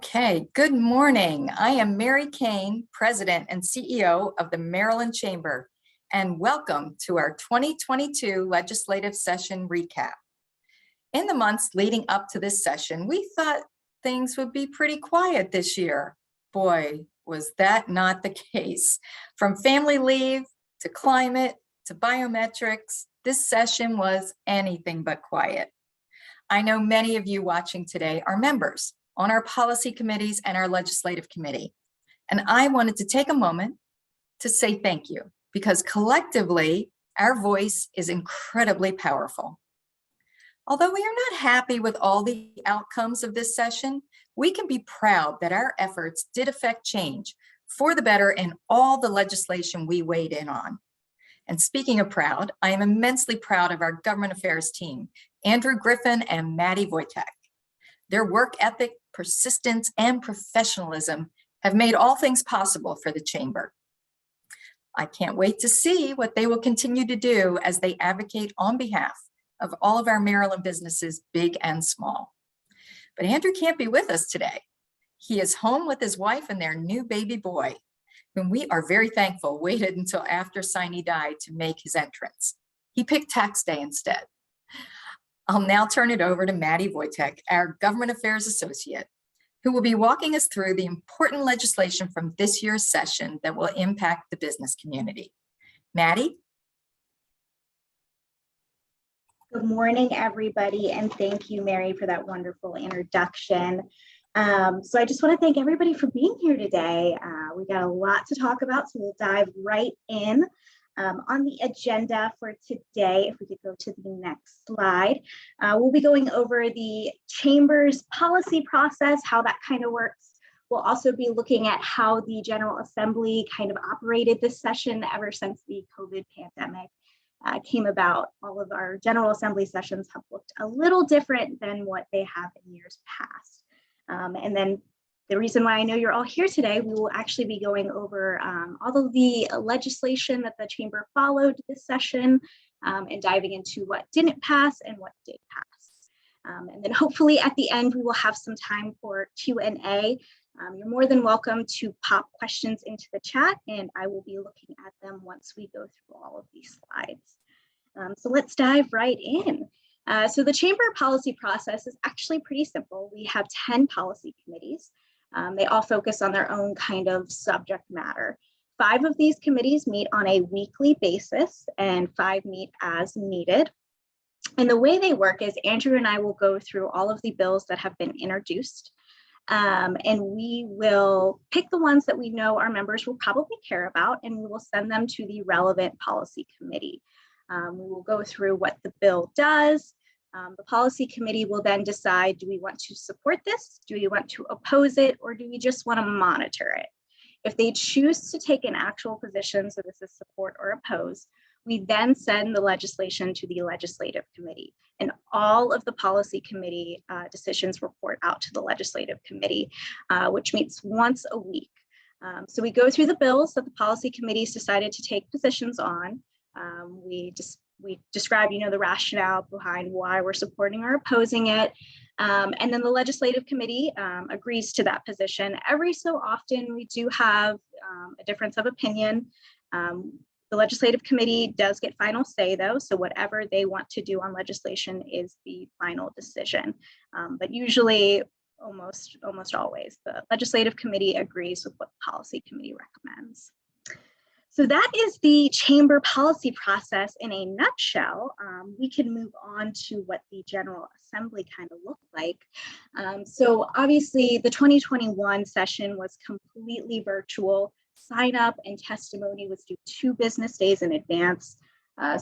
Okay, good morning. I am Mary Kane, President and CEO of the Maryland Chamber, and welcome to our 2022 legislative session recap. In the months leading up to this session, we thought things would be pretty quiet this year. Boy, was that not the case. From family leave to climate to biometrics, this session was anything but quiet. I know many of you watching today are members on our policy committees and our legislative committee. And I wanted to take a moment to say thank you, because collectively, our voice is incredibly powerful. Although we are not happy with all the outcomes of this session, we can be proud that our efforts did affect change for the better in all the legislation we weighed in on. And speaking of proud, I am immensely proud of our government affairs team, Andrew Griffin and Maddie Wojtek. Their work ethic, persistence, and professionalism have made all things possible for the Chamber. I can't wait to see what they will continue to do as they advocate on behalf of all of our Maryland businesses, big and small. But Andrew can't be with us today. He is home with his wife and their new baby boy, whom we are very thankful waited until after Sine died to make his entrance. He picked tax day instead. I'll now turn it over to Maddie Wojtek, our Government Affairs Associate, who will be walking us through the important legislation from this year's session that will impact the business community. Maddie? Good morning, everybody, and thank you, Mary, for that wonderful introduction. So I just want to thank everybody for being here today. We got a lot to talk about, so we'll dive right in. On the agenda for today, if we could go to the next slide, we'll be going over the Chamber's policy process, how that kind of works. We'll also be looking at how the General Assembly kind of operated this session ever since the COVID pandemic came about. All of our General Assembly sessions have looked a little different than what they have in years past. And then the reason why I know you're all here today, we will actually be going over all of the legislation that the Chamber followed this session and diving into what didn't pass and what did pass. And then hopefully at the end, we will have some time for Q&A. You're more than welcome to pop questions into the chat, and I will be looking at them once we go through all of these slides. So let's dive right in. So the Chamber policy process is actually pretty simple. We have 10 policy committees. They all focus on their own kind of subject matter. 5 of these committees meet on a weekly basis and 5 meet as needed. And the way they work is Andrew and I will go through all of the bills that have been introduced. And we will pick the ones that we know our members will probably care about, and we will send them to the relevant policy committee. We will go through what the bill does. The policy committee will then decide, do we want to support this? Do we want to oppose it? Or do we just want to monitor it? If they choose to take an actual position, so this is support or oppose, we then send the legislation to the legislative committee. And all of the policy committee decisions report out to the legislative committee, which meets once a week. So we go through the bills that the policy committees decided to take positions on. We describe, the rationale behind why we're supporting or opposing it. And then the legislative committee agrees to that position. Every so often, we do have a difference of opinion. The legislative committee does get final say, though, so whatever they want to do on legislation is the final decision. But usually, almost always, the legislative committee agrees with what the policy committee recommends. So that is the Chamber policy process in a nutshell. We can move on to what the General Assembly kind of looked like. So obviously the 2021 session was completely virtual. Sign up and testimony was due 2 business days in advance.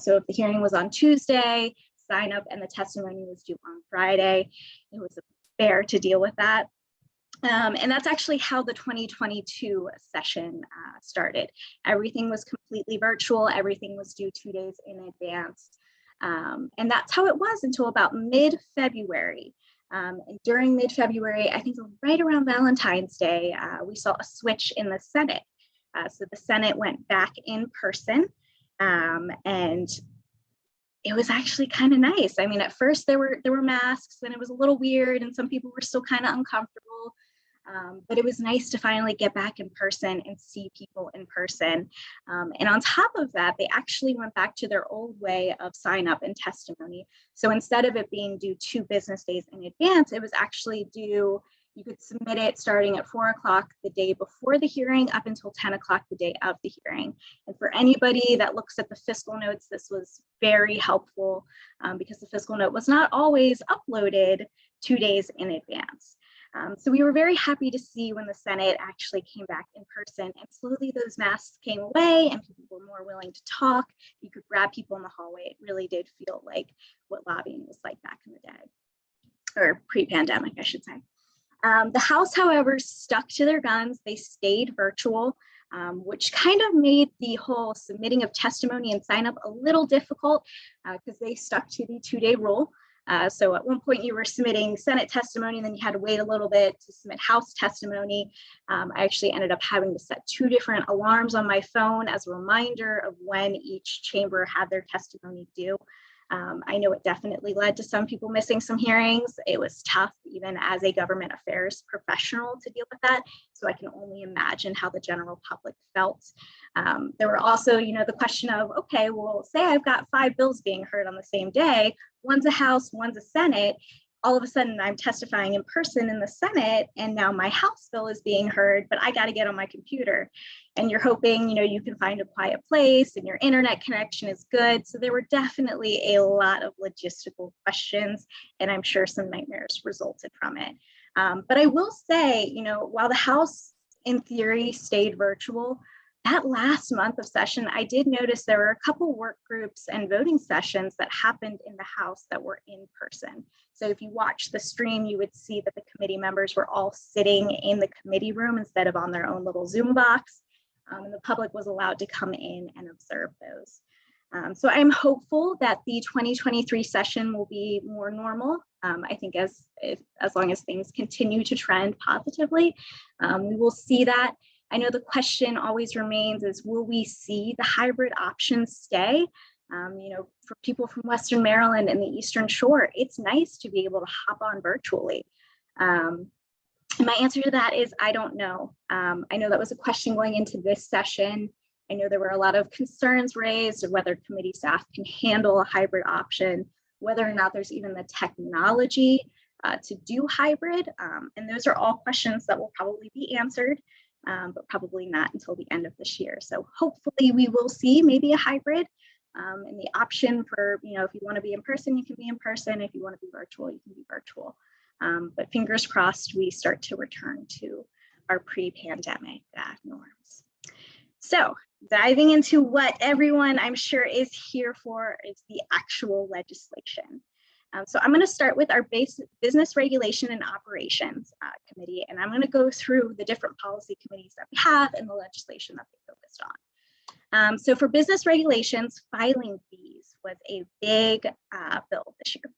So if the hearing was on Tuesday, sign up and the testimony was due on Friday. It was fair to deal with that. And that's actually how the 2022 session started. Everything was completely virtual. Everything was due 2 days in advance. And that's how it was until about mid-February. And during mid-February, I think right around Valentine's Day, we saw a switch in the Senate. So the Senate went back in person, and it was actually kind of nice. I mean, at first there were masks and it was a little weird and some people were still kind of uncomfortable. But it was nice to finally get back in person and see people in person. And on top of that, they actually went back to their old way of sign up and testimony. So instead of it being due 2 business days in advance, it was actually due, you could submit it starting at 4 o'clock the day before the hearing up until 10 o'clock the day of the hearing. And for anybody that looks at the fiscal notes, this was very helpful because the fiscal note was not always uploaded 2 days in advance. So we were very happy to see when the Senate actually came back in person, and slowly those masks came away and people were more willing to talk. You could grab people in the hallway. It really did feel like what lobbying was like back in the day, or pre-pandemic, I should say. The House, however, stuck to their guns. They stayed virtual, which kind of made the whole submitting of testimony and sign up a little difficult because they stuck to the 2-day rule. So at one point you were submitting Senate testimony, and then you had to wait a little bit to submit House testimony. I actually ended up having to set 2 different alarms on my phone as a reminder of when each chamber had their testimony due. I know it definitely led to some people missing some hearings. It was tough, even as a government affairs professional, to deal with that. So I can only imagine how the general public felt. There were also, the question of, okay, well, say I've got 5 bills being heard on the same day. One's a House, one's a Senate. All of a sudden I'm testifying in person in the Senate, and now my House bill is being heard, but I got to get on my computer. And you're hoping, you can find a quiet place and your internet connection is good. So there were definitely a lot of logistical questions, and I'm sure some nightmares resulted from it. But I will say, while the House in theory stayed virtual, that last month of session, I did notice there were a couple work groups and voting sessions that happened in the House that were in person. So if you watch the stream, you would see that the committee members were all sitting in the committee room instead of on their own little Zoom box. And the public was allowed to come in and observe those. So I'm hopeful that the 2023 session will be more normal. I think as long as things continue to trend positively, we will see that. I know the question always remains is, will we see the hybrid options stay? For people from Western Maryland and the Eastern Shore, it's nice to be able to hop on virtually. My answer to that is, I don't know. I know that was a question going into this session. I know there were a lot of concerns raised of whether committee staff can handle a hybrid option, whether or not there's even the technology to do hybrid. And those are all questions that will probably be answered, but probably not until the end of this year. So hopefully we will see maybe a hybrid, and the option for, if you want to be in person, you can be in person. If you want to be virtual, you can be virtual. But fingers crossed, we start to return to our pre-pandemic norms. So diving into what everyone I'm sure is here for is the actual legislation. So I'm going to start with our Business Regulation and Operations Committee, and I'm going to go through the different policy committees that we have and the legislation that they focused on. So for business regulations, filing fees was a big bill this year.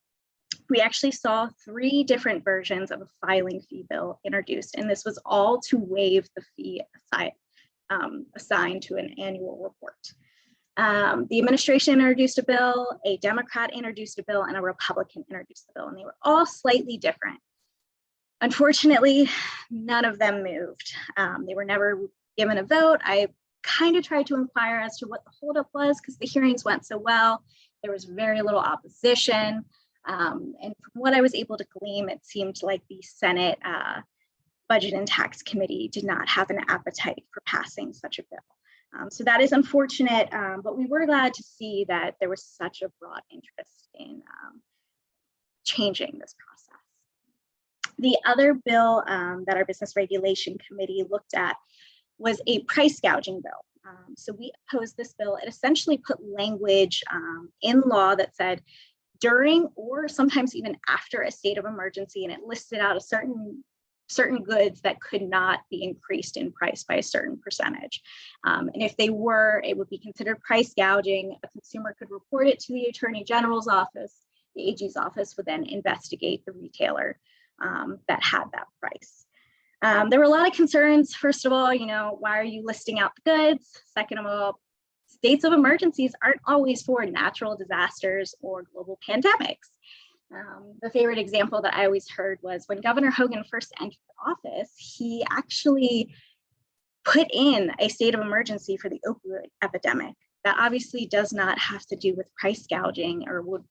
We actually saw 3 different versions of a filing fee bill introduced, and this was all to waive the fee assigned to an annual report. The administration introduced a bill, a Democrat introduced a bill, and a Republican introduced a bill, and they were all slightly different. Unfortunately, none of them moved. They were never given a vote. I kind of tried to inquire as to what the holdup was because the hearings went so well. There was very little opposition. And from what I was able to glean, it seemed like the Senate Budget and Tax Committee did not have an appetite for passing such a bill. So that is unfortunate, but we were glad to see that there was such a broad interest in changing this process. The other bill that our Business Regulation Committee looked at was a price gouging bill. So we opposed this bill. It essentially put language in law that said during or sometimes even after a state of emergency, and it listed out a certain goods that could not be increased in price by a certain percentage. And if they were, it would be considered price gouging. A consumer could report it to the Attorney General's office. The AG's office would then investigate the retailer that had that price. There were a lot of concerns. First of all, why are you listing out the goods? Second of all, states of emergencies aren't always for natural disasters or global pandemics. The favorite example that I always heard was when Governor Hogan first entered office, he actually put in a state of emergency for the opioid epidemic. That obviously does not have to do with price gouging or would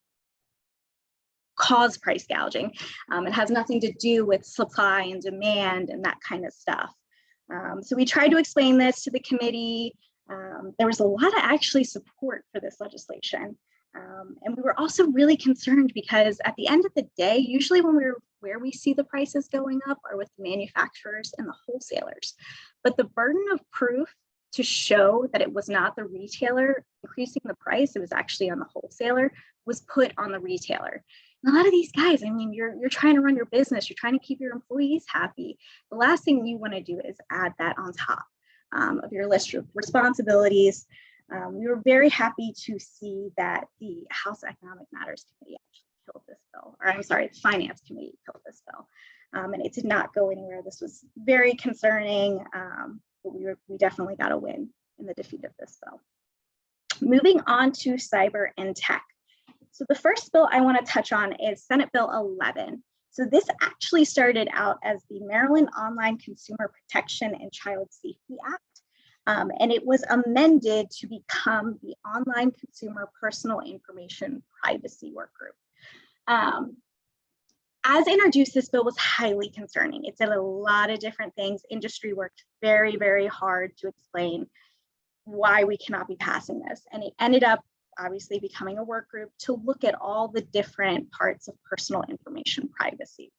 cause price gouging. It has nothing to do with supply and demand and that kind of stuff. So we tried to explain this to the committee. There was a lot of actually support for this legislation. And we were also really concerned because at the end of the day, usually where we see the prices going up are with the manufacturers and the wholesalers. But the burden of proof to show that it was not the retailer increasing the price, it was actually on the wholesaler, was put on the retailer. And a lot of these guys, I mean, you're trying to run your business, you're trying to keep your employees happy. The last thing you want to do is add that on top of your list of responsibilities. We were very happy to see that the House Economic Matters Committee actually killed this bill, or I'm sorry, the Finance Committee killed this bill. And it did not go anywhere. This was very concerning, but we definitely got a win in the defeat of this bill. Moving on to cyber and tech. So the first bill I want to touch on is Senate Bill 11. So this actually started out as the Maryland Online Consumer Protection and Child Safety Act. And it was amended to become the Online Consumer Personal Information Privacy Work Group. As introduced, this bill was highly concerning. It said a lot of different things. Industry worked very, very hard to explain why we cannot be passing this. And it ended up obviously becoming a work group to look at all the different parts of personal information privacy.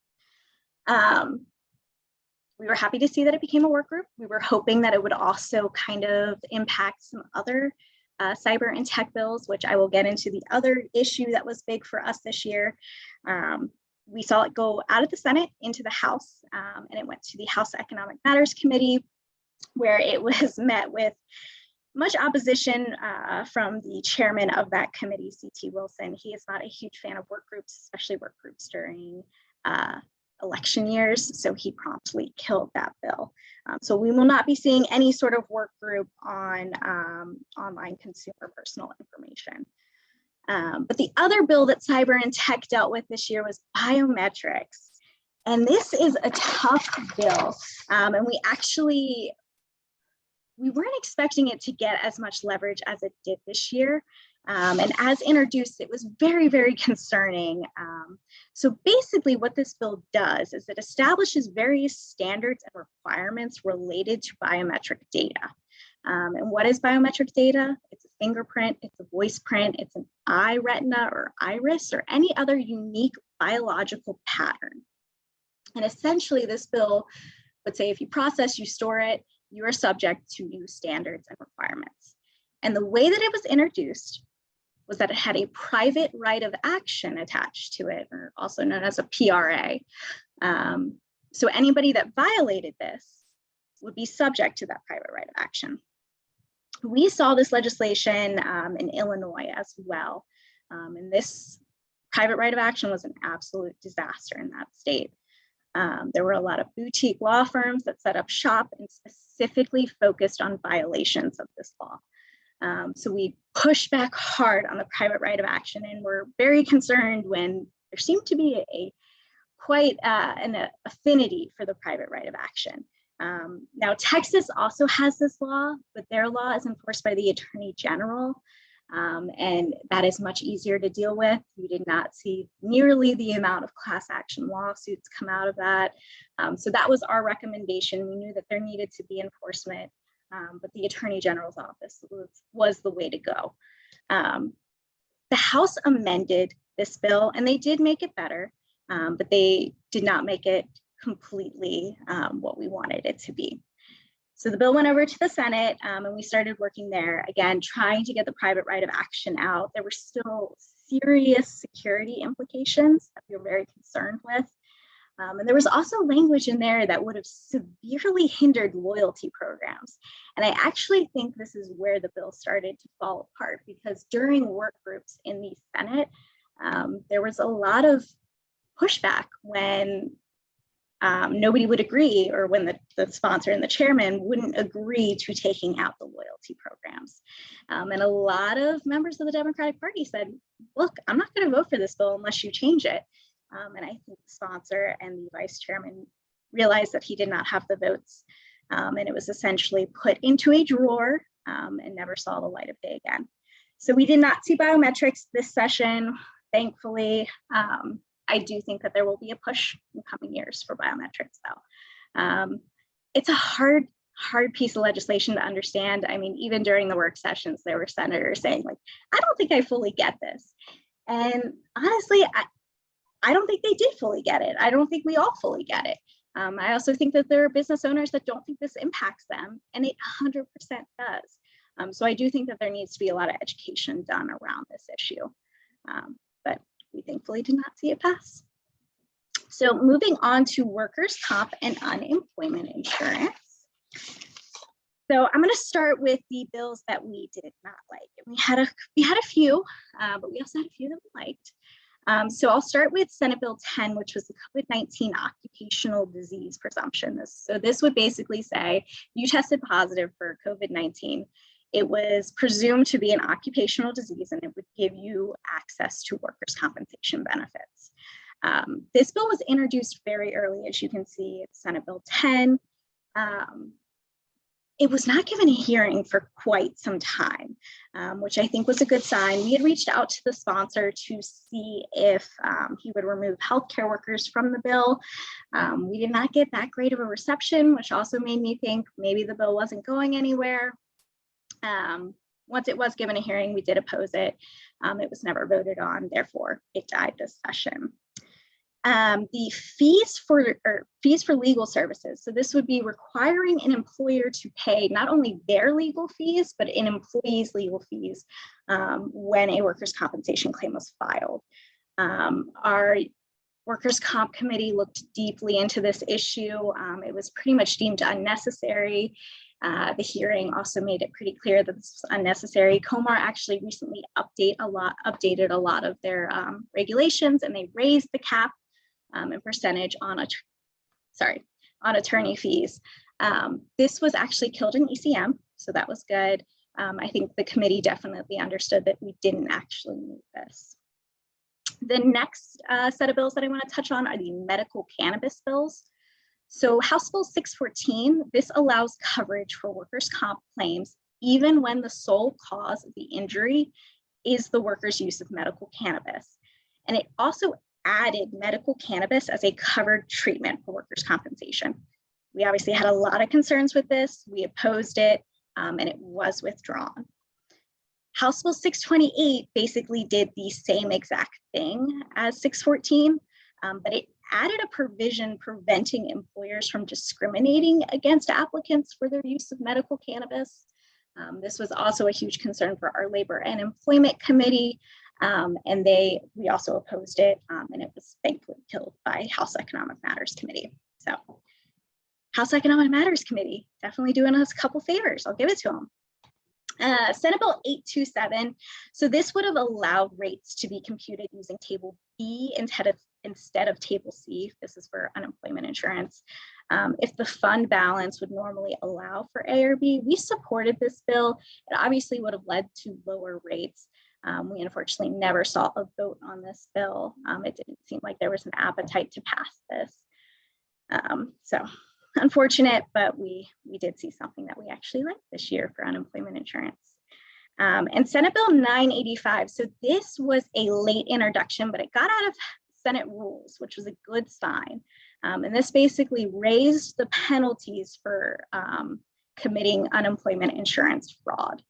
We were happy to see that it became a work group. We were hoping that it would also kind of impact some other cyber and tech bills, which I will get into the other issue that was big for us this year. We saw it go out of the Senate into the House, and it went to the House Economic Matters Committee, where it was met with much opposition from the chairman of that committee, C.T. Wilson. He is not a huge fan of work groups, especially work groups during election years, so he promptly killed that bill. So we will not be seeing any sort of work group on online consumer personal information. But the other bill that cyber and tech dealt with this year was biometrics. And this is a tough bill. And we weren't expecting it to get as much leverage as it did this year. And as introduced, it was very, very concerning. So basically what this bill does is it establishes various standards and requirements related to biometric data. And what is biometric data? It's a fingerprint, it's a voice print, it's an eye retina or iris, or any other unique biological pattern. And essentially this bill would say if you process, you store it, you are subject to new standards and requirements. And the way that it was introduced was that it had a private right of action attached to it, or also known as a PRA. So anybody that violated this would be subject to that private right of action. We saw this legislation in Illinois as well. And this private right of action was an absolute disaster in that state. There were a lot of boutique law firms that set up shop and specifically focused on violations of this law. So we pushed back hard on the private right of action, and we're very concerned when there seemed to be quite an affinity for the private right of action. Now, Texas also has this law, but their law is enforced by the Attorney General, and that is much easier to deal with. We did not see nearly the amount of class action lawsuits come out of that. So that was our recommendation. We knew that there needed to be enforcement, but the Attorney General's office was the way to go. The House amended this bill, and they did make it better, but they did not make it completely what we wanted it to be. So the bill went over to the Senate, and we started working there, again, trying to get the private right of action out. There were still serious security implications that we were very concerned with. And there was also language in there that would have severely hindered loyalty programs. And I actually think this is where the bill started to fall apart, because during work groups in the Senate, there was a lot of pushback when nobody would agree, or when the sponsor and the chairman wouldn't agree to taking out the loyalty programs. And a lot of members of the Democratic Party said, look, I'm not going to vote for this bill unless you change it. And I think the sponsor and the vice chairman realized that he did not have the votes. And it was essentially put into a drawer and never saw the light of day again. So we did not see biometrics this session, thankfully. I do think that there will be a push in coming years for biometrics, though. It's a hard piece of legislation to understand. I mean, even during the work sessions, there were senators saying, like, I don't think I fully get this. And honestly, I don't think they did fully get it. I don't think we all fully get it. I also think that there are business owners that don't think this impacts them, and it 100% does. So I do think that there needs to be a lot of education done around this issue. But we thankfully did not see it pass. So moving on to workers' comp and unemployment insurance. So I'm going to start with the bills that we did not like. And we had a few, but we also had a few that we liked. So I'll start with Senate Bill 10, which was the COVID-19 occupational disease presumption. So this would basically say you tested positive for COVID-19. It was presumed to be an occupational disease, and it would give you access to workers' compensation benefits. This bill was introduced very early, as you can see, it's Senate Bill 10. It was not given a hearing for quite some time, which I think was a good sign. We had reached out to the sponsor to see if he would remove healthcare workers from the bill. We did not get that great of a reception, which also made me think maybe the bill wasn't going anywhere. Once it was given a hearing, we did oppose it. It was never voted on, therefore it died this session. The fees for legal services. So this would be requiring an employer to pay not only their legal fees, but an employee's legal fees when a workers' compensation claim was filed. Our workers' comp committee looked deeply into this issue. It was pretty much deemed unnecessary. The hearing also made it pretty clear that this was unnecessary. Comar actually recently updated a lot of their regulations, and they raised the cap and percentage on attorney fees. This was actually killed in ECM, so that was good. I think the committee definitely understood that we didn't actually need this. The next set of bills that I want to touch on are the medical cannabis bills. So House Bill 614, this allows coverage for workers' comp claims even when the sole cause of the injury is the worker's use of medical cannabis. And it also added medical cannabis as a covered treatment for workers' compensation. We obviously had a lot of concerns with this. We opposed it, and it was withdrawn. House Bill 628 basically did the same exact thing as 614, but it added a provision preventing employers from discriminating against applicants for their use of medical cannabis. This was also a huge concern for our Labor and Employment Committee, and we also opposed it, and it was thankfully killed by House Economic Matters Committee. So House Economic Matters Committee definitely doing us a couple favors. I'll give it to them. Senate Bill 827. So this would have allowed rates to be computed using Table B instead of Table C. This is for unemployment insurance. If the fund balance would normally allow for A or B, we supported this bill. It obviously would have led to lower rates. We unfortunately never saw a vote on this bill. It didn't seem like there was an appetite to pass this. So unfortunate, but we did see something that we actually liked this year for unemployment insurance. And Senate Bill 985. So this was a late introduction, but it got out of Senate rules, which was a good sign. And this basically raised the penalties for committing unemployment insurance fraud.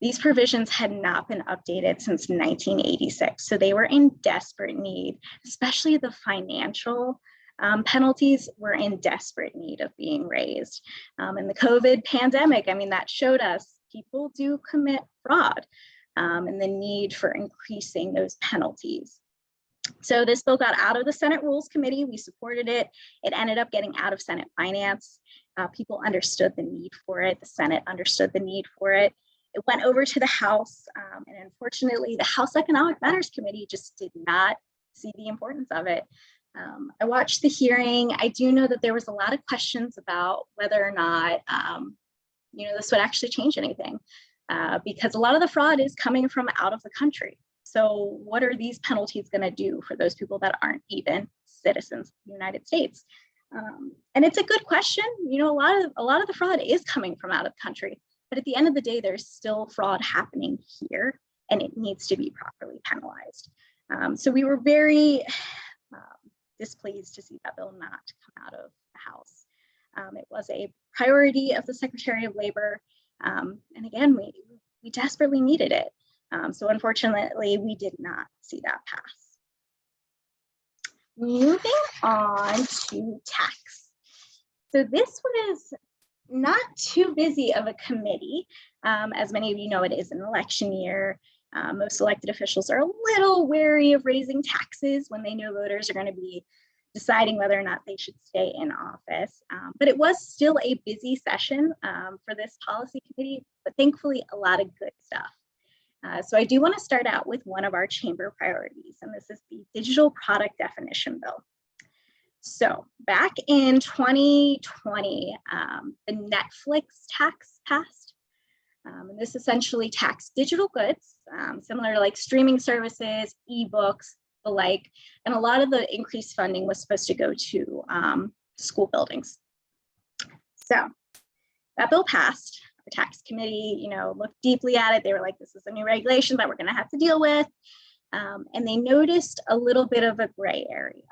These provisions had not been updated since 1986, so they were in desperate need, especially the financial penalties were in desperate need of being raised. And the COVID pandemic, I mean, that showed us people do commit fraud and the need for increasing those penalties. So this bill got out of the Senate Rules Committee. We supported it. It ended up getting out of Senate Finance. People understood the need for it. The Senate understood the need for it. It went over to the House, and unfortunately, the House Economic Matters Committee just did not see the importance of it. I watched the hearing. I do know that there was a lot of questions about whether or not, this would actually change anything, because a lot of the fraud is coming from out of the country. So what are these penalties going to do for those people that aren't even citizens of the United States? And it's a good question. A lot of the fraud is coming from out of the country, but at the end of the day, there's still fraud happening here, and it needs to be properly penalized. So we were very displeased to see that bill not come out of the House. It was a priority of the Secretary of Labor, and again, we desperately needed it. So unfortunately, we did not see that pass. Moving on to tax. So this was not too busy of a committee. As many of you know, it is an election year. Most elected officials are a little wary of raising taxes when they know voters are going to be deciding whether or not they should stay in office. But it was still a busy session for this policy committee, but thankfully a lot of good stuff. So I do want to start out with one of our chamber priorities, and this is the digital product definition bill. So back in 2020, the Netflix tax passed. And this essentially taxed digital goods, similar to like streaming services, ebooks, the like, and a lot of the increased funding was supposed to go to school buildings. So that bill passed. Our tax committee, looked deeply at it. They were like, this is a new regulation that we're going to have to deal with. And they noticed a little bit of a gray area.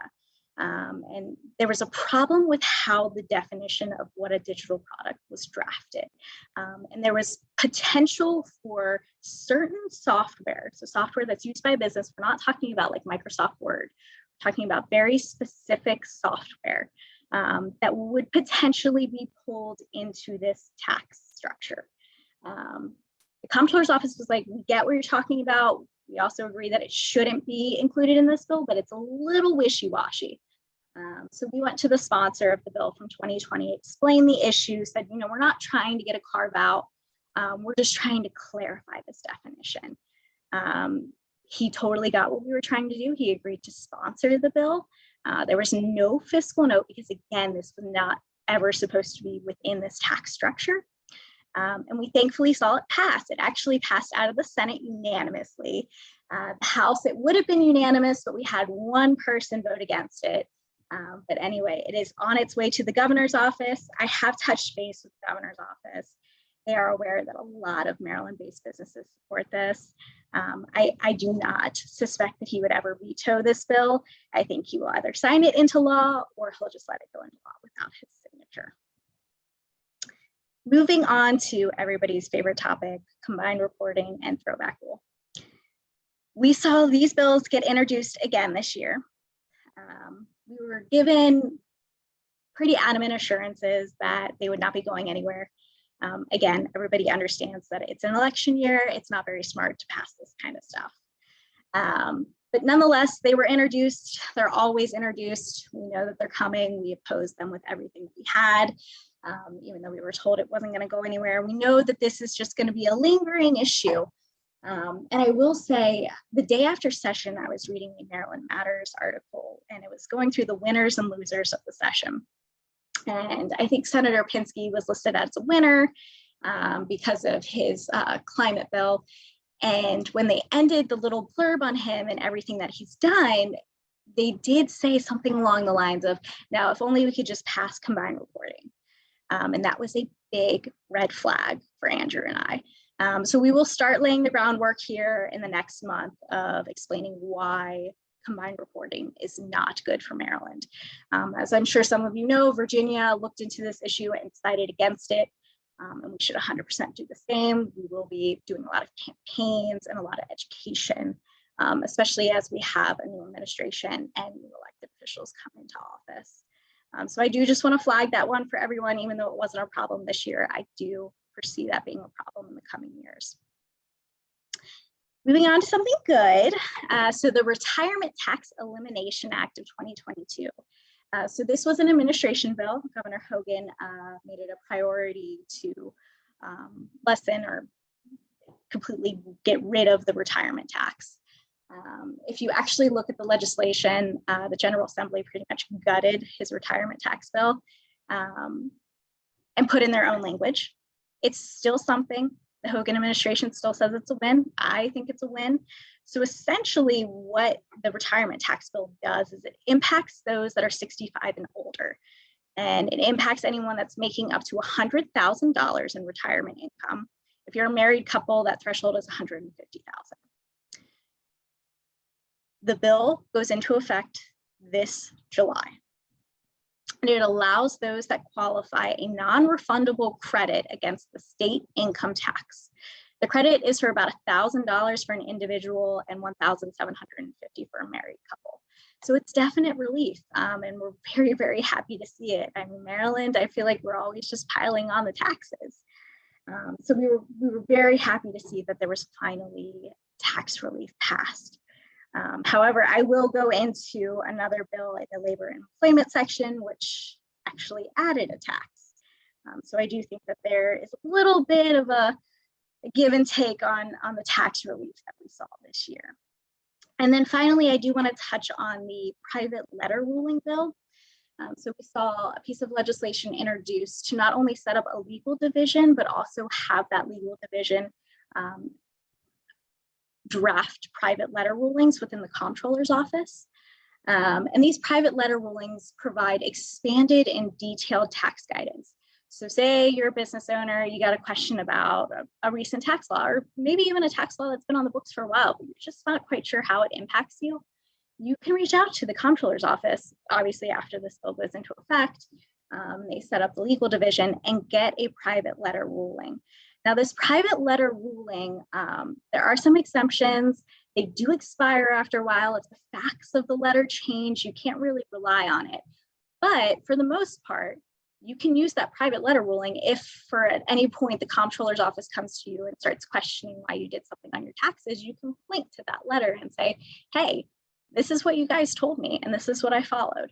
And there was a problem with how the definition of what a digital product was drafted. And there was potential for certain software, so software that's used by a business. We're not talking about like Microsoft Word, we're talking about very specific software that would potentially be pulled into this tax structure. The comptroller's office was like, we get what you're talking about. We also agree that it shouldn't be included in this bill, but it's a little wishy-washy. So we went to the sponsor of the bill from 2020, explained the issue, said, we're not trying to get a carve out. We're just trying to clarify this definition. He totally got what we were trying to do. He agreed to sponsor the bill. There was no fiscal note because, again, this was not ever supposed to be within this tax structure. And we thankfully saw it pass. It actually passed out of the Senate unanimously. The House, it would have been unanimous, but we had one person vote against it. But anyway, it is on its way to the governor's office. I have touched base with the governor's office. They are aware that a lot of Maryland-based businesses support this. I do not suspect that he would ever veto this bill. I think he will either sign it into law or he'll just let it go into law without his signature. Moving on to everybody's favorite topic, combined reporting and throwback rule. We saw these bills get introduced again this year. We were given pretty adamant assurances that they would not be going anywhere. Again, everybody understands that it's an election year. It's not very smart to pass this kind of stuff. But nonetheless, they were introduced. They're always introduced. We know that they're coming. We opposed them with everything that we had, even though we were told it wasn't going to go anywhere. We know that this is just going to be a lingering issue. And I will say, the day after session, I was reading the Maryland Matters article, and it was going through the winners and losers of the session. And I think Senator Pinsky was listed as a winner because of his climate bill. And when they ended the little blurb on him and everything that he's done, they did say something along the lines of, now, if only we could just pass combined reporting. And that was a big red flag for Andrew and I. So we will start laying the groundwork here in the next month of explaining why combined reporting is not good for Maryland. As I'm sure some of you know, Virginia looked into this issue and decided against it, and we should 100% do the same. We will be doing a lot of campaigns and a lot of education, especially as we have a new administration and new elected officials come into office. So I do just want to flag that one for everyone, even though it wasn't a problem this year. I do foresee that being a problem in the coming years. Moving on to something good. So the Retirement Tax Elimination Act of 2022. So this was an administration bill. Governor Hogan made it a priority to lessen or completely get rid of the retirement tax. If you actually look at the legislation, the General Assembly pretty much gutted his retirement tax bill and put in their own language. It's still something. The Hogan administration still says it's a win. I think it's a win. So essentially what the retirement tax bill does is it impacts those that are 65 and older. And it impacts anyone that's making up to $100,000 in retirement income. If you're a married couple, that threshold is $150,000. The bill goes into effect this July. And it allows those that qualify a non-refundable credit against the state income tax. The credit is for about $1,000 for an individual and $1,750 for a married couple. So it's definite relief, and we're very, very happy to see it. I'm in Maryland. I feel like we're always just piling on the taxes. So we were very happy to see that there was finally tax relief passed. However, I will go into another bill in the labor and employment section, which actually added a tax. So I do think that there is a little bit of a give and take on the tax relief that we saw this year. And then finally, I do want to touch on the private letter ruling bill. So we saw a piece of legislation introduced to not only set up a legal division, but also have that legal division draft private letter rulings within the comptroller's office. And these private letter rulings provide expanded and detailed tax guidance. So say you're a business owner, you got a question about a recent tax law, or maybe even a tax law that's been on the books for a while, but you're just not quite sure how it impacts you. You can reach out to the comptroller's office, obviously after this bill goes into effect. They set up the legal division and get a private letter ruling. Now, this private letter ruling, there are some exemptions. They do expire after a while. If the facts of the letter change, you can't really rely on it. But for the most part, you can use that private letter ruling if for at any point the comptroller's office comes to you and starts questioning why you did something on your taxes, you can point to that letter and say, hey, this is what you guys told me, and this is what I followed.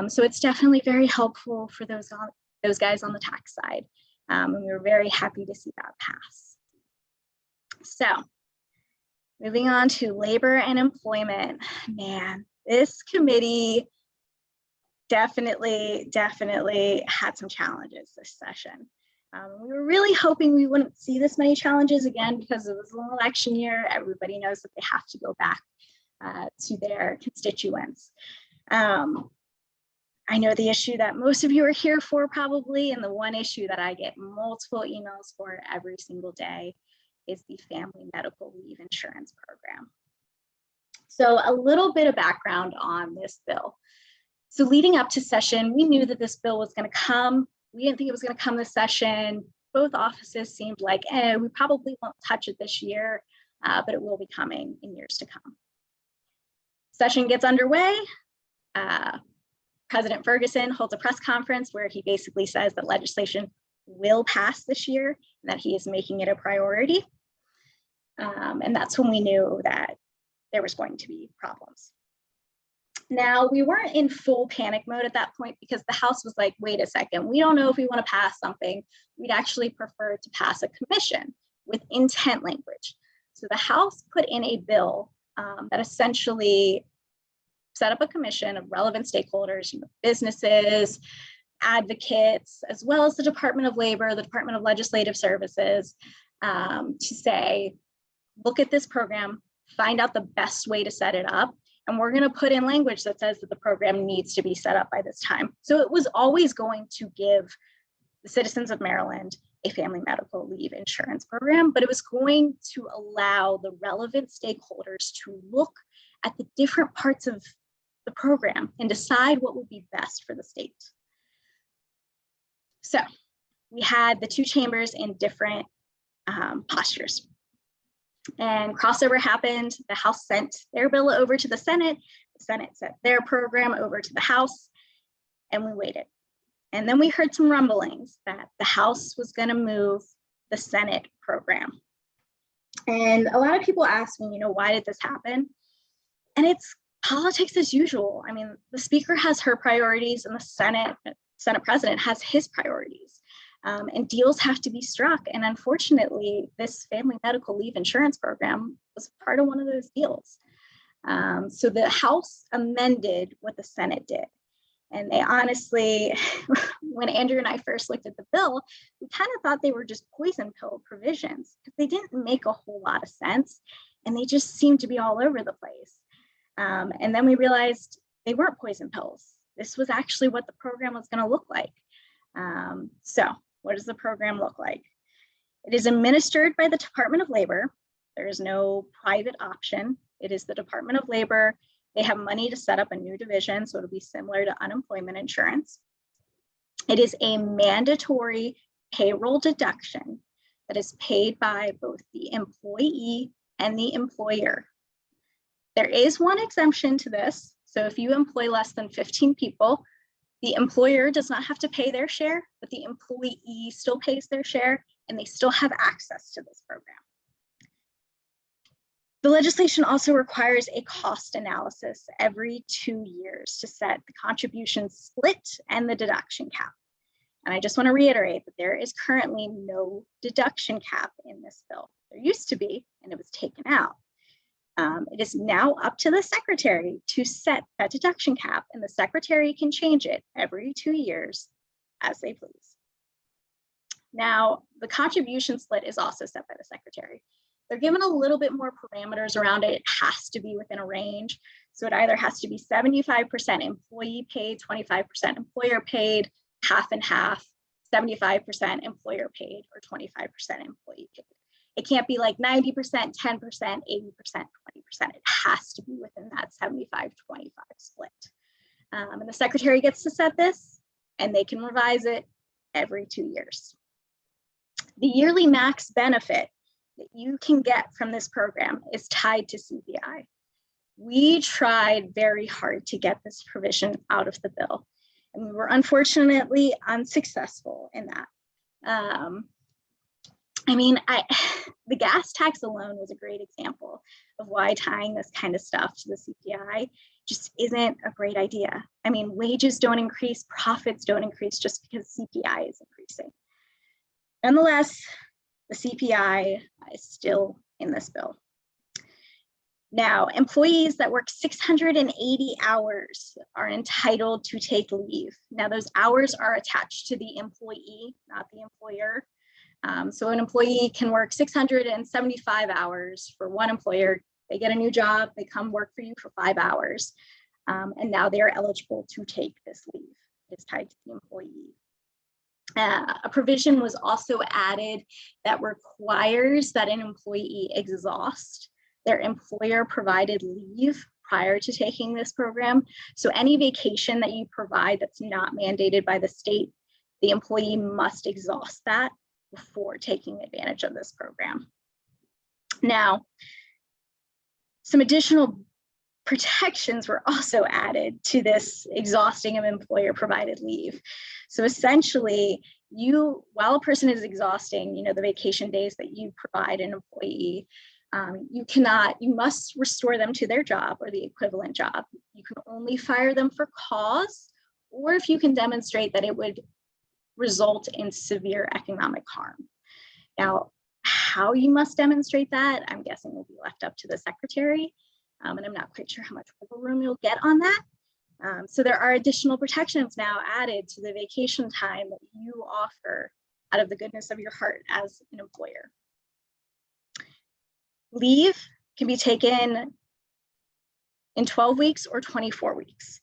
So it's definitely very helpful for those guys on the tax side. And we were very happy to see that pass. So moving on to labor and employment, man, this committee definitely had some challenges this session. We were really hoping we wouldn't see this many challenges again because it was an election year. Everybody knows that they have to go back to their constituents. I know the issue that most of you are here for probably, and the one issue that I get multiple emails for every single day is the Family Medical Leave Insurance Program. So a little bit of background on this bill. So leading up to session, we knew that this bill was going to come. We didn't think it was going to come this session. Both offices seemed like, we probably won't touch it this year, but it will be coming in years to come. Session gets underway. President Ferguson holds a press conference where he basically says that legislation will pass this year and that he is making it a priority. And that's when we knew that there was going to be problems. Now, we weren't in full panic mode at that point because the House was like, wait a second, we don't know if we want to pass something. We'd actually prefer to pass a commission with intent language. So the House put in a bill that essentially set up a commission of relevant stakeholders, businesses, advocates, as well as the Department of Labor, the Department of Legislative Services, to say, look at this program, find out the best way to set it up, and we're going to put in language that says that the program needs to be set up by this time. So it was always going to give the citizens of Maryland a family medical leave insurance program, but it was going to allow the relevant stakeholders to look at the different parts of the program and decide what would be best for the state. So we had the two chambers in different postures. And crossover happened. The House sent their bill over to the Senate. The Senate sent their program over to the House, and we waited. And then we heard some rumblings that the House was going to move the Senate program. And a lot of people ask me, why did this happen? And it's politics as usual. I mean, the Speaker has her priorities and the Senate President has his priorities. And deals have to be struck. And unfortunately, this family medical leave insurance program was part of one of those deals. So the House amended what the Senate did. And they honestly, when Andrew and I first looked at the bill, we kind of thought they were just poison pill provisions because they didn't make a whole lot of sense and they just seemed to be all over the place. And then we realized they weren't poison pills. This was actually what the program was going to look like. So what does the program look like? It is administered by the Department of Labor. There is no private option. It is the Department of Labor. They have money to set up a new division, so it'll be similar to unemployment insurance. It is a mandatory payroll deduction that is paid by both the employee and the employer. There is one exemption to this. So if you employ less than 15 people, the employer does not have to pay their share, but the employee still pays their share and they still have access to this program. The legislation also requires a cost analysis every 2 years to set the contribution split and the deduction cap. And I just want to reiterate that there is currently no deduction cap in this bill. There used to be, and it was taken out. It is now up to the secretary to set that deduction cap, and the secretary can change it every 2 years as they please. Now, the contribution split is also set by the secretary. They're given a little bit more parameters around it. It has to be within a range. So it either has to be 75% employee paid, 25% employer paid, half and half, 75% employer paid, or 25% employee paid. It can't be like 90%, 10%, 80%, 20%. It has to be within that 75-25 split. And the secretary gets to set this, and they can revise it every 2 years. The yearly max benefit that you can get from this program is tied to CPI. We tried very hard to get this provision out of the bill, and we were unfortunately unsuccessful in that. The gas tax alone was a great example of why tying this kind of stuff to the CPI just isn't a great idea. I mean, wages don't increase, profits don't increase just because CPI is increasing. Nonetheless, the CPI is still in this bill. Now, employees that work 680 hours are entitled to take leave. Now, those hours are attached to the employee, not the employer. So an employee can work 675 hours for one employer. They get a new job, they come work for you for 5 hours, and now they are eligible to take this leave. It's tied to the employee. A provision was also added that requires that an employee exhaust their employer provided leave prior to taking this program. So any vacation that you provide that's not mandated by the state, the employee must exhaust that before taking advantage of this program. Now, some additional protections were also added to this exhausting of employer provided leave. So essentially, while a person is exhausting, the vacation days that you provide an employee, you must restore them to their job or the equivalent job. You can only fire them for cause, or if you can demonstrate that it would result in severe economic harm. Now, how you must demonstrate that, I'm guessing will be left up to the secretary. And I'm not quite sure how much wiggle room you'll get on that. So there are additional protections now added to the vacation time that you offer out of the goodness of your heart as an employer. Leave can be taken in 12 weeks or 24 weeks.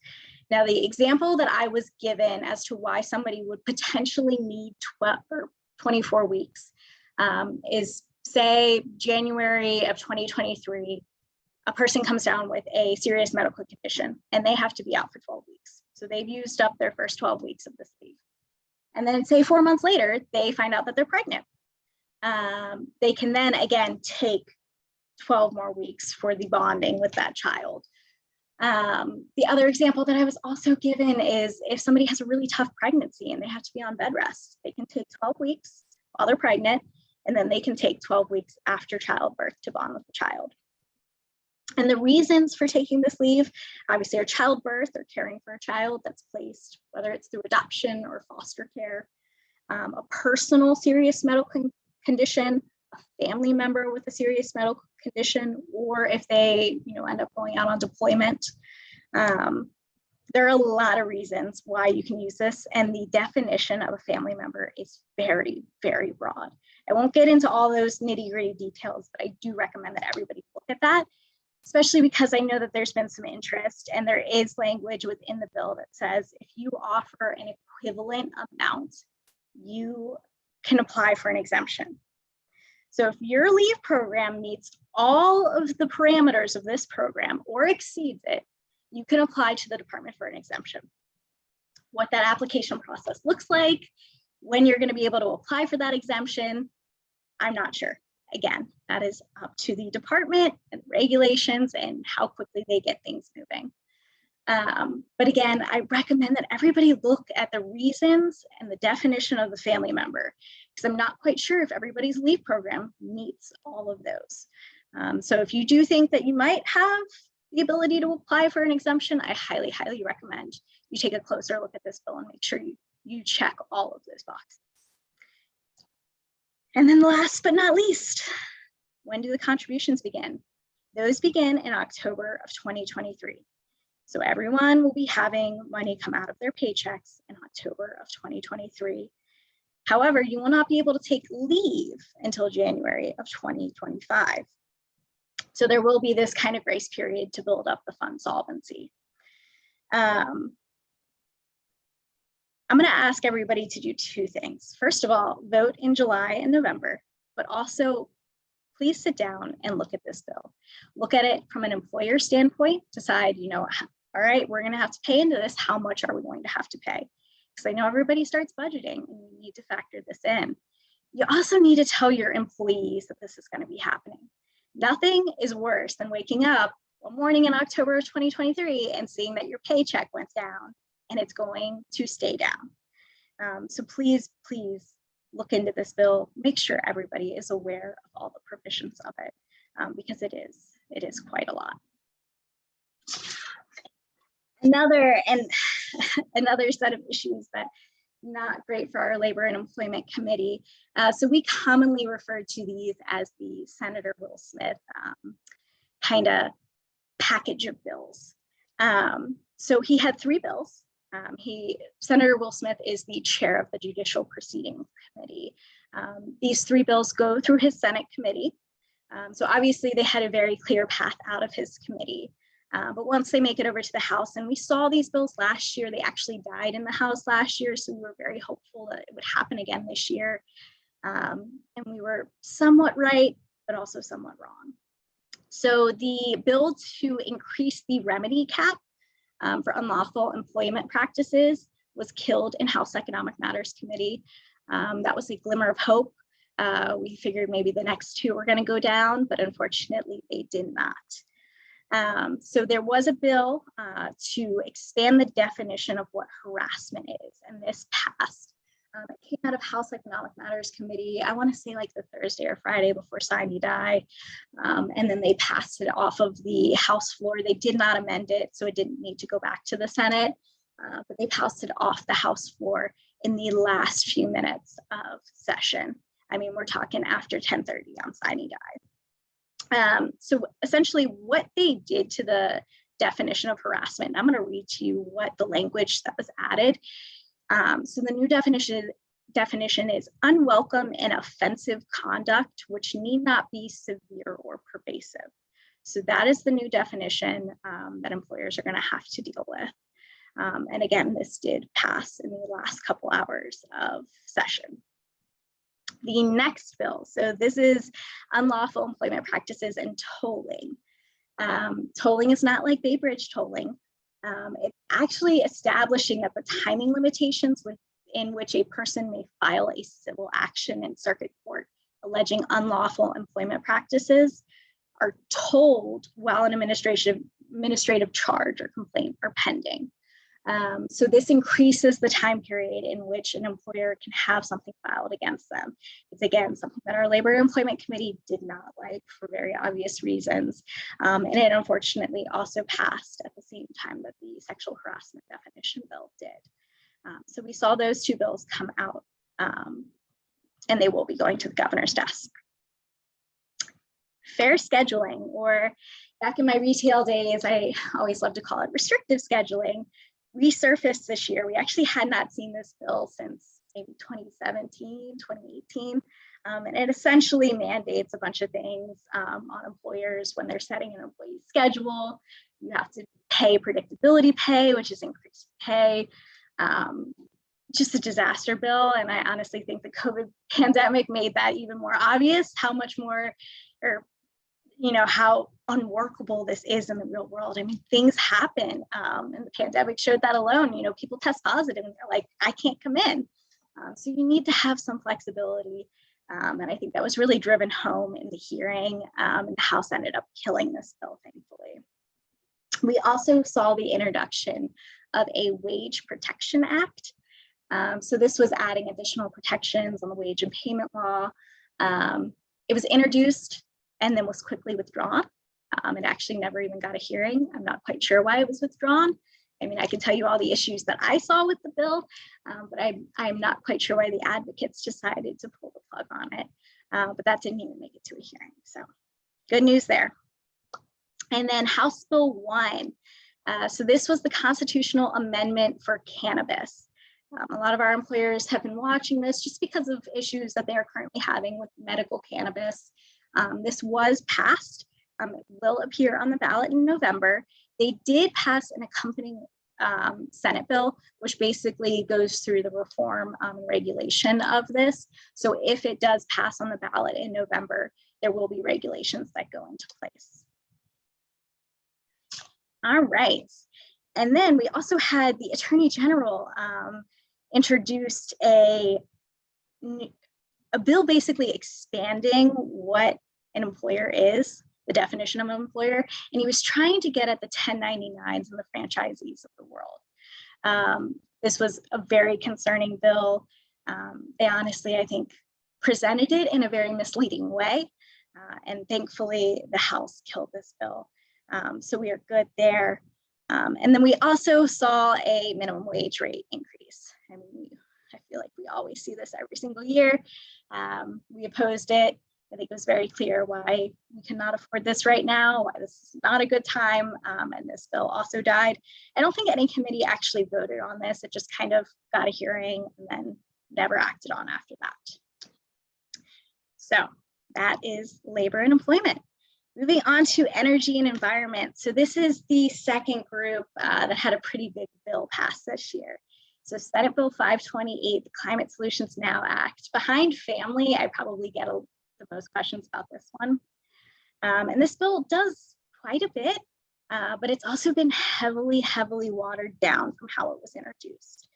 Now, the example that I was given as to why somebody would potentially need 12 or 24 weeks is, say, January of 2023, a person comes down with a serious medical condition and they have to be out for 12 weeks. So they've used up their first 12 weeks of this leave. And then say 4 months later, they find out that they're pregnant. They can then again take 12 more weeks for the bonding with that child. The other example that I was also given is if somebody has a really tough pregnancy and they have to be on bed rest, they can take 12 weeks while they're pregnant, and then they can take 12 weeks after childbirth to bond with the child. And the reasons for taking this leave, obviously, are childbirth or caring for a child that's placed, whether it's through adoption or foster care, a personal serious medical condition, a family member with a serious medical condition, or if they, end up going out on deployment. There are a lot of reasons why you can use this, and the definition of a family member is very, very broad. I won't get into all those nitty-gritty details, but I do recommend that everybody look at that, especially because I know that there's been some interest, and there is language within the bill that says if you offer an equivalent amount, you can apply for an exemption. So if your leave program meets all of the parameters of this program or exceeds it, you can apply to the department for an exemption. What that application process looks like, when you're going to be able to apply for that exemption, I'm not sure. Again, that is up to the department and regulations and how quickly they get things moving. But again, I recommend that everybody look at the reasons and the definition of the family member, because I'm not quite sure if everybody's leave program meets all of those. So if you do think that you might have the ability to apply for an exemption, I highly, highly recommend you take a closer look at this bill and make sure you check all of those boxes. And then last but not least, when do the contributions begin? Those begin in October of 2023. So everyone will be having money come out of their paychecks in October of 2023. However, you will not be able to take leave until January of 2025. So there will be this kind of grace period to build up the fund solvency. I'm going to ask everybody to do two things. First of all, vote in July and November, but also please sit down and look at this bill. Look at it from an employer standpoint, decide, all right, we're going to have to pay into this. How much are we going to have to pay? Because I know everybody starts budgeting and you need to factor this in. You also need to tell your employees that this is going to be happening. Nothing is worse than waking up one morning in October of 2023 and seeing that your paycheck went down and it's going to stay down. So please, please look into this bill. Make sure everybody is aware of all the provisions of it, because it is quite a lot. Another set of issues that not great for our Labor and Employment Committee. So we commonly refer to these as the Senator Will Smith kind of package of bills. So he had three bills. Senator Will Smith is the chair of the Judicial Proceedings Committee. These three bills go through his Senate committee. So obviously they had a very clear path out of his committee. But once they make it over to the House, and we saw these bills last year, they actually died in the House last year. So we were very hopeful that it would happen again this year. And we were somewhat right, but also somewhat wrong. So the bill to increase the remedy cap for unlawful employment practices was killed in House Economic Matters Committee. That was a glimmer of hope. We figured maybe the next two were going to go down, but unfortunately they did not. So there was a bill to expand the definition of what harassment is, and this passed. It came out of House Economic Matters Committee, I want to say like the Thursday or Friday before Sine Die, and then they passed it off of the House floor. They did not amend it, so it didn't need to go back to the Senate, but they passed it off the House floor in the last few minutes of session. I mean, we're talking after 10:30 on Sine Die. So essentially what they did to the definition of harassment, I'm going to read to you what the language that was added. So the new definition is unwelcome and offensive conduct, which need not be severe or pervasive. So that is the new definition that employers are going to have to deal with. And again, this did pass in the last couple hours of session. The next bill, so this is unlawful employment practices and tolling. Tolling is not like Bay Bridge tolling. It's actually establishing that the timing limitations in which a person may file a civil action in circuit court alleging unlawful employment practices are tolled while an administrative charge or complaint are pending. So this increases the time period in which an employer can have something filed against them. It's again something that our Labor and Employment Committee did not like for very obvious reasons. And it unfortunately also passed at the same time that the sexual harassment definition bill did. So we saw those two bills come out, and they will be going to the governor's desk. fair scheduling, or back in my retail days, I always love to call it restrictive scheduling, resurfaced this year. We actually had not seen this bill since maybe 2017, 2018. And it essentially mandates a bunch of things on employers when they're setting an employee schedule. You have to pay predictability pay, which is increased pay. Just a disaster bill. And I honestly think the COVID pandemic made that even more obvious, how much more, or how unworkable this is in the real world. I mean, things happen, and the pandemic showed that alone. People test positive and they're like, I can't come in. So you need to have some flexibility. And I think that was really driven home in the hearing, and the House ended up killing this bill, thankfully. We also saw the introduction of a Wage Protection Act. So this was adding additional protections on the wage and payment law. It was introduced and then was quickly withdrawn. It actually never even got a hearing. I'm not quite sure why it was withdrawn. I mean, I can tell you all the issues that I saw with the bill, but I'm not quite sure why the advocates decided to pull the plug on it. But that didn't even make it to a hearing. So good news there. And then House Bill 1. So this was the constitutional amendment for cannabis. A lot of our employers have been watching this just because of issues that they are currently having with medical cannabis. This was passed. It will appear on the ballot in November. They did pass an accompanying Senate bill, which basically goes through the reform regulation of this. So if it does pass on the ballot in November, there will be regulations that go into place. All right. And then we also had the Attorney General introduced a bill basically expanding what an employer is, the definition of an employer, and he was trying to get at the 1099s and the franchisees of the world. This was a very concerning bill. They honestly, I think, presented it in a very misleading way, and thankfully the House killed this bill. So we are good there. And then we also saw a minimum wage rate increase. I mean, I feel like we always see this every single year. We opposed it. I think it was very clear why we cannot afford this right now, why this is not a good time, and this bill also died. I don't think any committee actually voted on this. It just kind of got a hearing and then never acted on after that. So that is labor and employment. Moving on to energy and environment. So this is the second group that had a pretty big bill passed this year. So Senate Bill 528, the Climate Solutions Now Act. Behind family, I probably get the most questions about this one. And this bill does quite a bit, but it's also been heavily watered down from how it was introduced.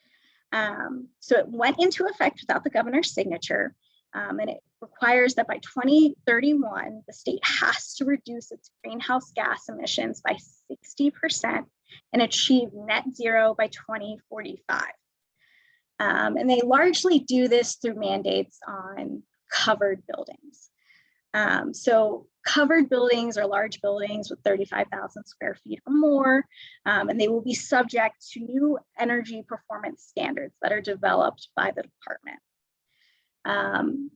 So it went into effect without the governor's signature, and it requires that by 2031, the state has to reduce its greenhouse gas emissions by 60% and achieve net zero by 2045. And they largely do this through mandates on covered buildings. So covered buildings are large buildings with 35,000 square feet or more, and they will be subject to new energy performance standards that are developed by the department.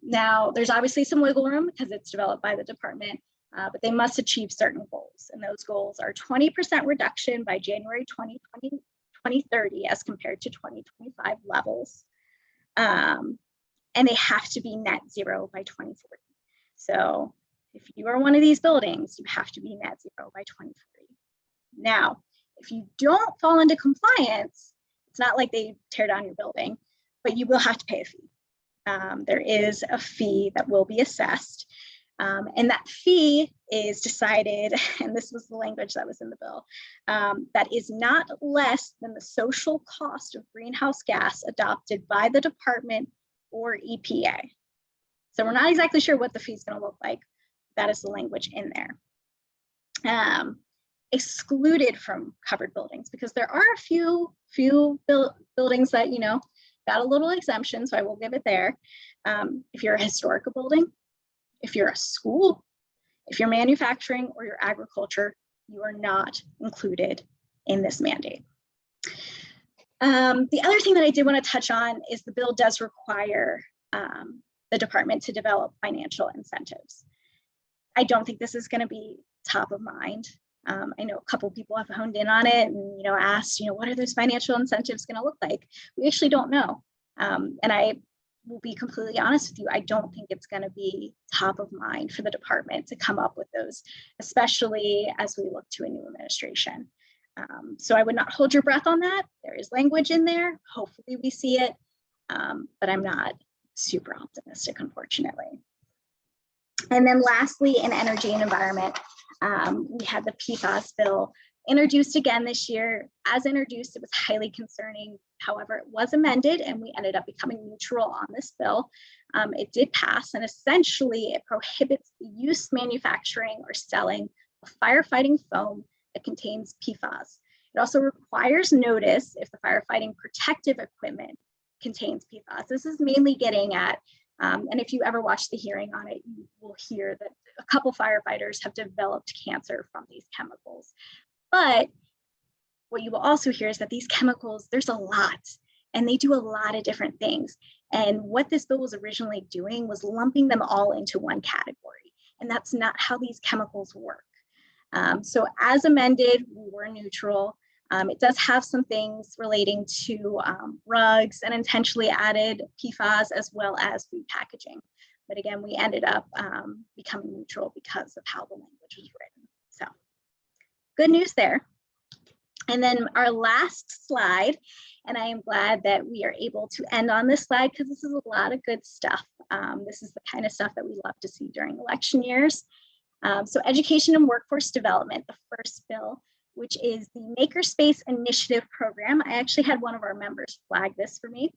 Now, there's obviously some wiggle room because it's developed by the department, but they must achieve certain goals. And those goals are 20% reduction by January 2030 as compared to 2025 levels. And they have to be net zero by 2040. So if you are one of these buildings, you have to be net zero by 2040. Now, if you don't fall into compliance, it's not like they tear down your building, but you will have to pay a fee. There is a fee that will be assessed, and that fee is decided, and this was the language that was in the bill, that is not less than the social cost of greenhouse gas adopted by the department or EPA. So we're not exactly sure what the fee is going to look like. That is the language in there. Excluded from covered buildings, because there are a few buildings that, got a little exemption, so I will give it there. If you're a historical building, if you're a school, if you're manufacturing or you're agriculture, you are not included in this mandate. The other thing that I did want to touch on is the bill does require the department to develop financial incentives. I don't think this is going to be top of mind. I know a couple of people have honed in on it and, asked, what are those financial incentives going to look like? We actually don't know. And I will be completely honest with you, I don't think it's going to be top of mind for the department to come up with those, especially as we look to a new administration. So I would not hold your breath on that. There is language in there. Hopefully we see it, but I'm not super optimistic, unfortunately. And then lastly, in energy and environment, we had the PFAS bill introduced again this year. As introduced, it was highly concerning. However, it was amended and we ended up becoming neutral on this bill. It did pass, and essentially it prohibits the use, manufacturing, or selling of firefighting foam that contains PFAS. It also requires notice if the firefighting protective equipment contains PFAS. This is mainly getting at, and if you ever watch the hearing on it, you will hear that a couple firefighters have developed cancer from these chemicals. But what you will also hear is that these chemicals, there's a lot, and they do a lot of different things. And what this bill was originally doing was lumping them all into one category. And that's not how these chemicals work. So as amended, we were neutral. It does have some things relating to rugs and intentionally added PFAS as well as food packaging. But again, we ended up becoming neutral because of how the language was written. So good news there. And then our last slide, and I am glad that we are able to end on this slide because this is a lot of good stuff. This is the kind of stuff that we love to see during election years. So education and workforce development, the first bill, which is the Makerspace Initiative program. I actually had one of our members flag this for me.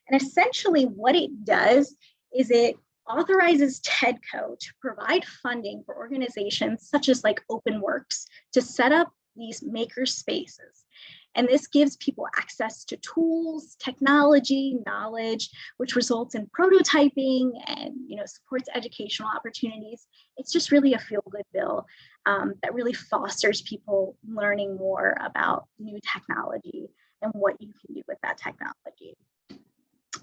And essentially what it does is it authorizes TEDCO to provide funding for organizations such as like OpenWorks to set up these maker spaces. And this gives people access to tools, technology, knowledge, which results in prototyping and supports educational opportunities. It's just really a feel-good bill that really fosters people learning more about new technology and what you can do with that technology.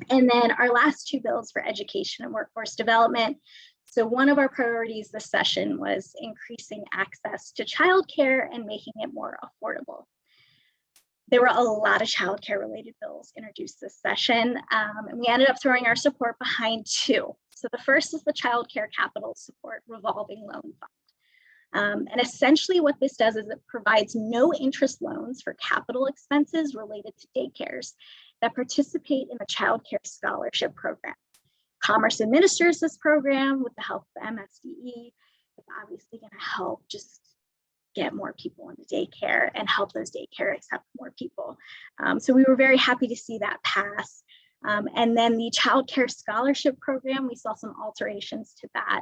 And then our last two bills for education and workforce development. So one of our priorities this session was increasing access to childcare and making it more affordable. There were a lot of childcare related bills introduced this session, and we ended up throwing our support behind two. So the first is the Child Care Capital Support Revolving Loan Fund. And essentially what this does is it provides no interest loans for capital expenses related to daycares that participate in the Child Care Scholarship Program. Commerce administers this program with the help of MSDE. It's obviously going to help just get more people into daycare and help those daycare accept more people. So we were very happy to see that pass. And then the Child Care Scholarship Program, we saw some alterations to that.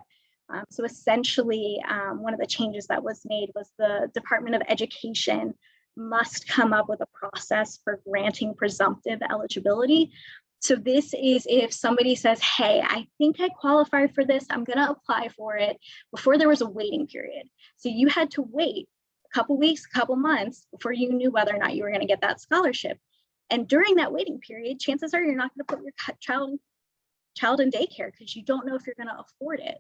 So essentially, one of the changes that was made was the Department of Education must come up with a process for granting presumptive eligibility. So this is if somebody says, hey, I think I qualify for this, I'm going to apply for it, before there was a waiting period. So you had to wait a couple weeks, a couple months before you knew whether or not you were going to get that scholarship. And during that waiting period, chances are you're not going to put your child in daycare because you don't know if you're going to afford it.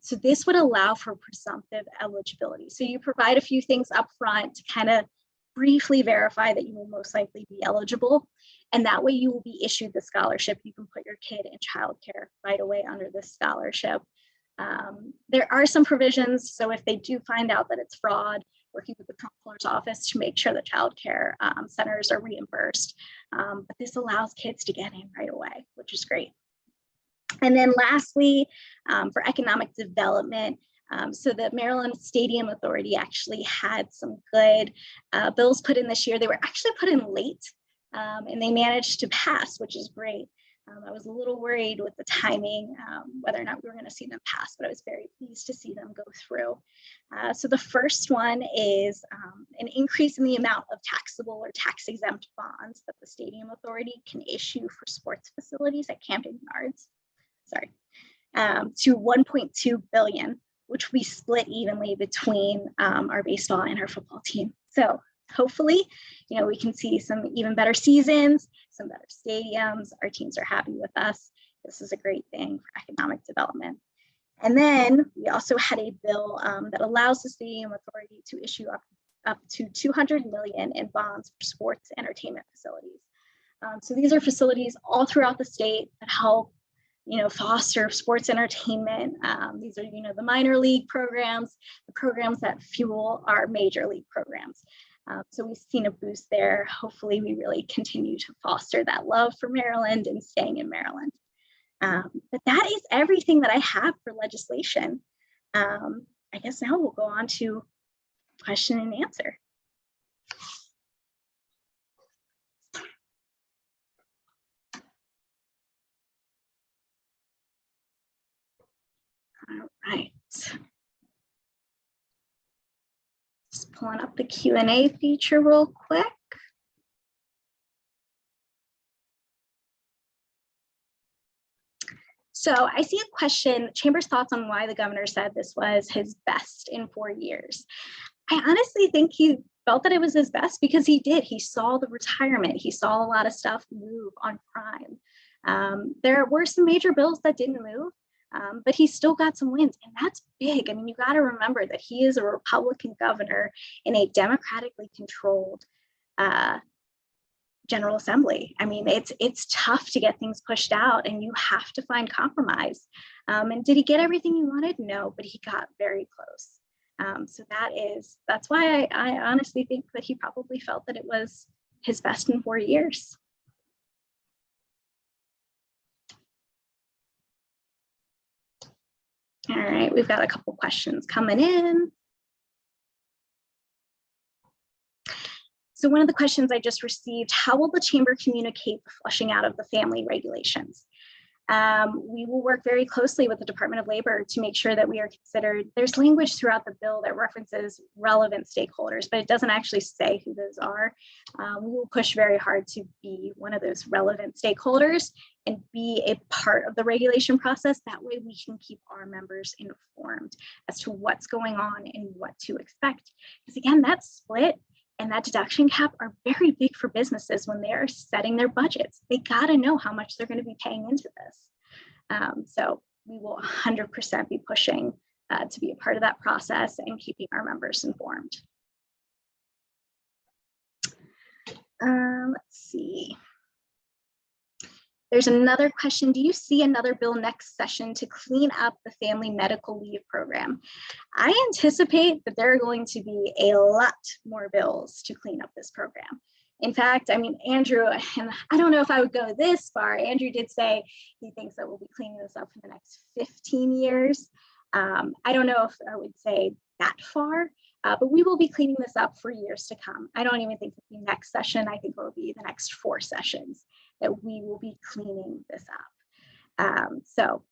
So this would allow for presumptive eligibility. So you provide a few things up front to kind of briefly verify that you will most likely be eligible. And that way you will be issued the scholarship. You can put your kid in childcare right away under this scholarship. There are some provisions. So if they do find out that it's fraud, working with the comptroller's office to make sure that childcare centers are reimbursed. But this allows kids to get in right away, which is great. And then lastly, for economic development, so the Maryland Stadium Authority actually had some good bills put in this year. They were actually put in late and they managed to pass, which is great. I was a little worried with the timing, whether or not we were going to see them pass, but I was very pleased to see them go through. So the first one is an increase in the amount of taxable or tax exempt bonds that the Stadium Authority can issue for sports facilities at Camden Yards. To 1.2 billion, which we split evenly between our baseball and our football team. So hopefully, we can see some even better seasons, some better stadiums. Our teams are happy with us. This is a great thing for economic development. And then we also had a bill that allows the stadium authority to issue up to 200 million in bonds for sports entertainment facilities. So these are facilities all throughout the state that help, foster sports entertainment. These are, the minor league programs, the programs that fuel our major league programs. So we've seen a boost there. Hopefully we really continue to foster that love for Maryland and staying in Maryland. But that is everything that I have for legislation. I guess now we'll go on to question and answer. All right. Just pulling up the Q&A feature real quick. So I see a question, Chamber's thoughts on why the governor said this was his best in 4 years. I honestly think he felt that it was his best because he did. He saw the retirement. He saw a lot of stuff move on crime. There were some major bills that didn't move, but he still got some wins, and that's big. I mean, you got to remember that he is a Republican governor in a democratically controlled General Assembly. I mean, it's tough to get things pushed out, and you have to find compromise. And did he get everything he wanted? No, but he got very close. So that's why I honestly think that he probably felt that it was his best in 4 years. All right, we've got a couple questions coming in. So one of the questions I just received, how will the chamber communicate the flushing out of the family regulations? We will work very closely with the Department of Labor to make sure that we are considered. There's language throughout the bill that references relevant stakeholders, but it doesn't actually say who those are. We will push very hard to be one of those relevant stakeholders and be a part of the regulation process. That way we can keep our members informed as to what's going on and what to expect. Because again, that split and that deduction cap are very big for businesses when they are setting their budgets. They got to know how much they're going to be paying into this. So we will 100% be pushing to be a part of that process and keeping our members informed. Let's see. There's another question. Do you see another bill next session to clean up the family medical leave program? I anticipate that there are going to be a lot more bills to clean up this program. In fact, I mean, Andrew, and I don't know if I would go this far. Andrew did say he thinks that we'll be cleaning this up for the next 15 years. I don't know if I would say that far, but we will be cleaning this up for years to come. I don't even think it'll be next session. I think it will be the next 4 sessions that we will be cleaning this up. So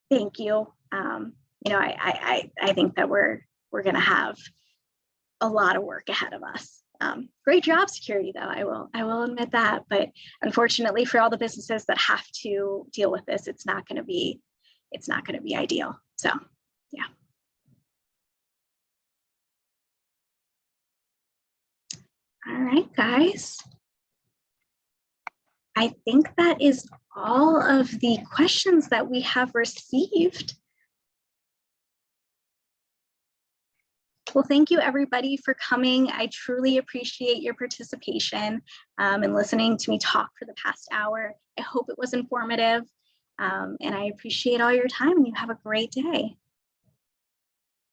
thank you. I think that we're going to have a lot of work ahead of us. Great job security, though. I will admit that, but unfortunately for all the businesses that have to deal with this, it's not going to be ideal. So yeah. All right, guys. I think that is all of the questions that we have received. Well, thank you everybody for coming. I truly appreciate your participation and listening to me talk for the past hour. I hope it was informative and I appreciate all your time and you have a great day.